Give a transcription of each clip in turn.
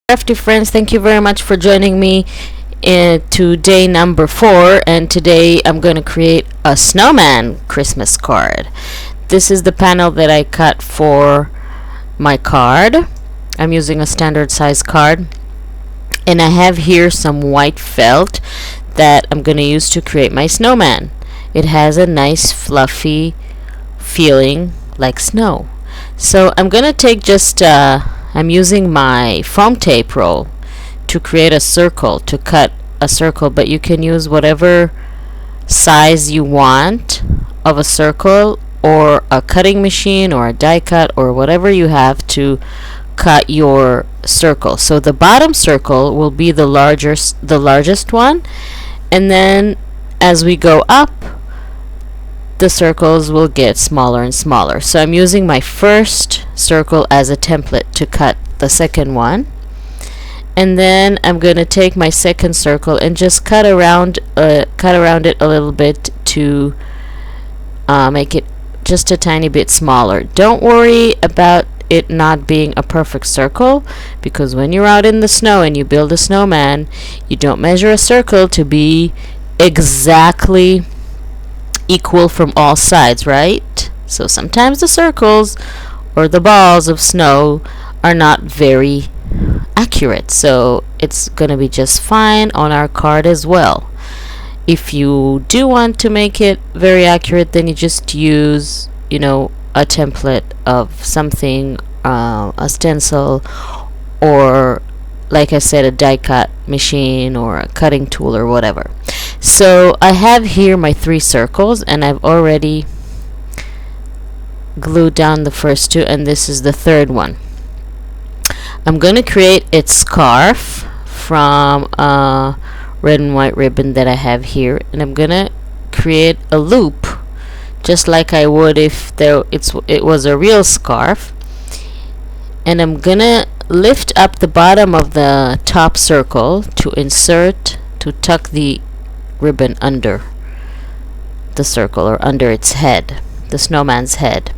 crafty friends, thank you very much for joining me to day number 4, and today I'm going to create a snowman Christmas card. This is the panel that I cut for my card. I'm using a standard size card, and I have here some white felt that I'm going to use to create my snowman. It has a nice fluffy feeling like snow. So I'm going to take I'm using my foam tape roll to create a circle, to cut a circle, but you can use whatever size you want of a circle, or a cutting machine or a die cut or whatever you have to cut your circle. So the bottom circle will be the largest one, and then as we go up, the circles will get smaller and smaller. So I'm using my first circle as a template to cut the second one, and then I'm going to take my second circle and just cut around it a little bit to make it just a tiny bit smaller. Don't worry about it not being a perfect circle, because when you're out in the snow and you build a snowman, you don't measure a circle to be exactly equal from all sides, right? So sometimes the circles or the balls of snow are not very accurate, so it's gonna be just fine on our card as well. If you do want to make it very accurate, then you just use, a template of something, a stencil, or like I said, a die cut machine or a cutting tool or whatever. So I have here my 3 circles, and I've already glued down the first 2, and this is the third one. I'm going to create its scarf from a red and white ribbon that I have here, and I'm going to create a loop just like I would if it was a real scarf. And I'm going to lift up the bottom of the top circle to tuck the ribbon under the circle, or under its head, the snowman's head.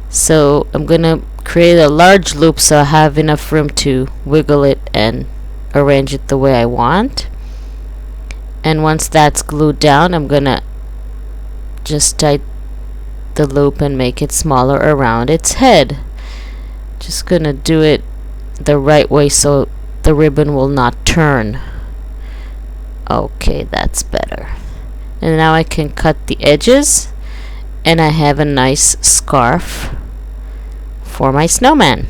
So I'm gonna create a large loop so I have enough room to wiggle it and arrange it the way I want. And once that's glued down, I'm gonna just tighten the loop and make it smaller around its head. Just gonna do it the right way so the ribbon will not turn. Okay, that's better. And now I can cut the edges, and I have a nice scarf for my snowman.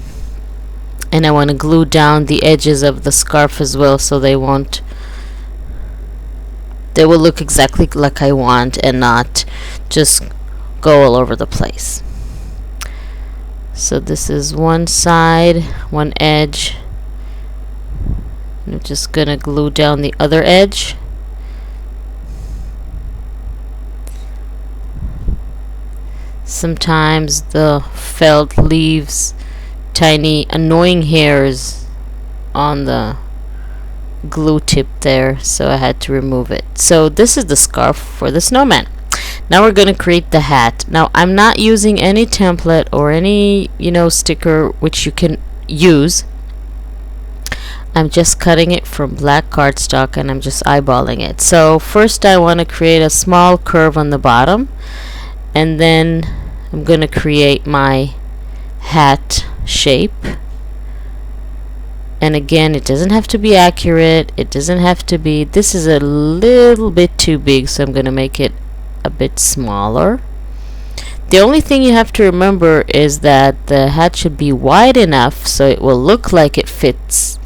And I want to glue down the edges of the scarf as well, so they will look exactly like I want and not just go all over the place. So this is one side, one edge. I'm just gonna glue down the other edge. Sometimes the felt leaves tiny annoying hairs on the glue tip there, so I had to remove it. So this is the scarf for the snowman. Now we're gonna create the hat. Now I'm not using any template or any sticker which you can use. I'm just cutting it from black cardstock, and I'm just eyeballing it. So first I want to create a small curve on the bottom, and then I'm going to create my hat shape. And again, it doesn't have to be accurate. It doesn't have to be, this is a little bit too big, so I'm going to make it a bit smaller. The only thing you have to remember is that the hat should be wide enough so it will look like it fits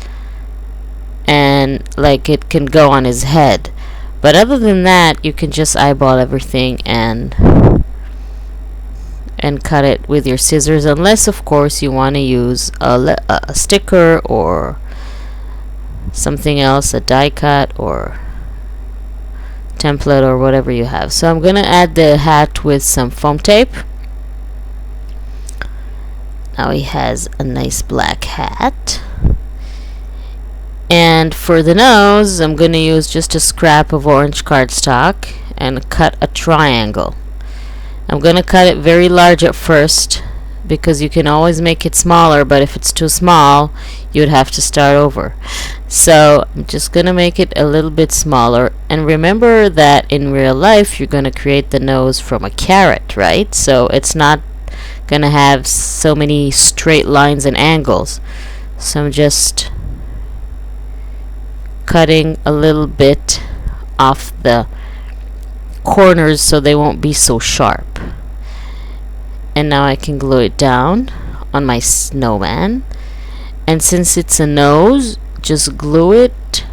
and like it can go on his head. But other than that, you can just eyeball everything and cut it with your scissors, unless of course you want to use a sticker or something else, a die cut or template or whatever you have. So I'm gonna add the hat with some foam tape. Now he has a nice black hat. And for the nose, I'm going to use just a scrap of orange cardstock and cut a triangle. I'm going to cut it very large at first because you can always make it smaller, but if it's too small you would have to start over. So I'm just gonna make it a little bit smaller, and remember that in real life you're gonna create the nose from a carrot, right? So it's not gonna have so many straight lines and angles. So I'm just cutting a little bit off the corners so they won't be so sharp. And now I can glue it down on my snowman. And since it's a nose, just glue it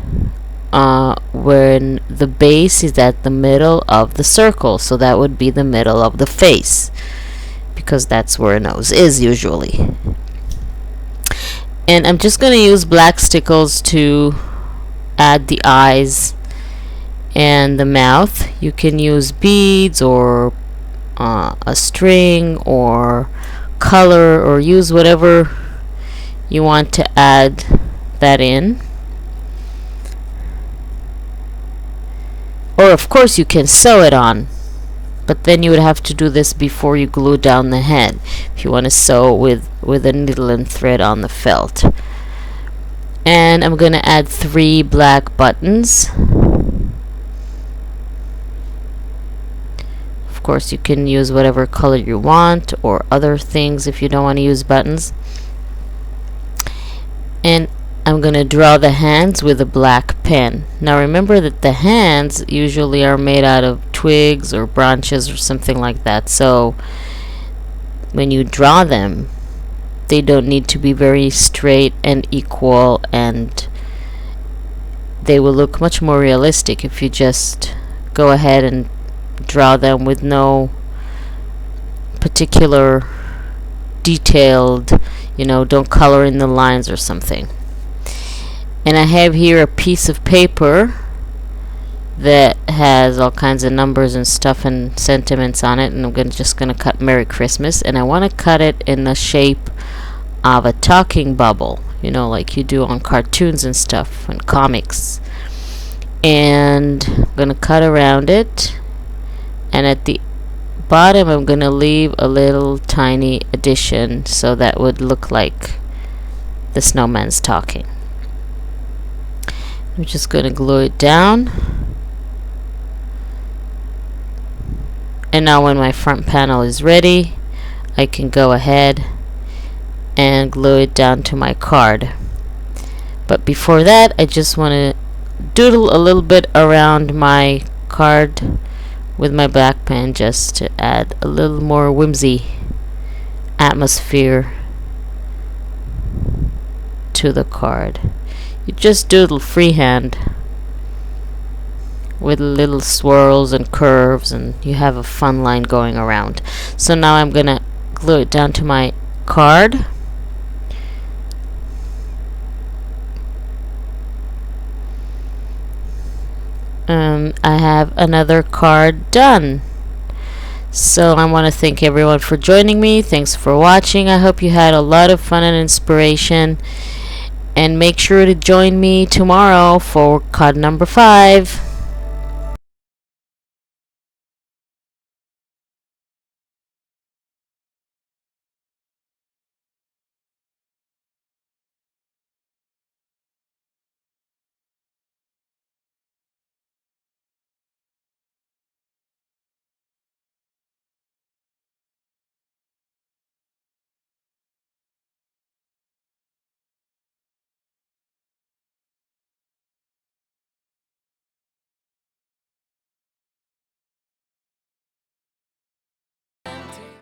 when the base is at the middle of the circle. So that would be the middle of the face, because that's where a nose is usually. And I'm just going to use black stickles to add the eyes and the mouth. You can use beads or a string or color, or use whatever you want to add that in. Or of course you can sew it on, but then you would have to do this before you glue down the head if you want to sew with a needle and thread on the felt. And I'm going to add 3 black buttons. Of course you can use whatever color you want, or other things if you don't want to use buttons. And I'm going to draw the hands with a black pen. Now remember that the hands usually are made out of twigs or branches or something like that, so when you draw them they don't need to be very straight and equal, and they will look much more realistic if you just go ahead and draw them with no particular detailed, don't color in the lines or something. And I have here a piece of paper that has all kinds of numbers and stuff and sentiments on it, and I'm just gonna cut Merry Christmas, and I want to cut it in the shape of a talking bubble, like you do on cartoons and stuff and comics. And I'm gonna cut around it, and at the bottom I'm gonna leave a little tiny addition so that would look like the snowman's talking. I'm just gonna glue it down. And now when my front panel is ready, I can go ahead and glue it down to my card. But before that, I just want to doodle a little bit around my card with my black pen, just to add a little more whimsy atmosphere to the card. You just doodle freehand with little swirls and curves, and you have a fun line going around. So now I'm gonna glue it down to my card. I have another card done. So I want to thank everyone for joining me. Thanks for watching. I hope you had a lot of fun and inspiration, and make sure to join me tomorrow for card number 5.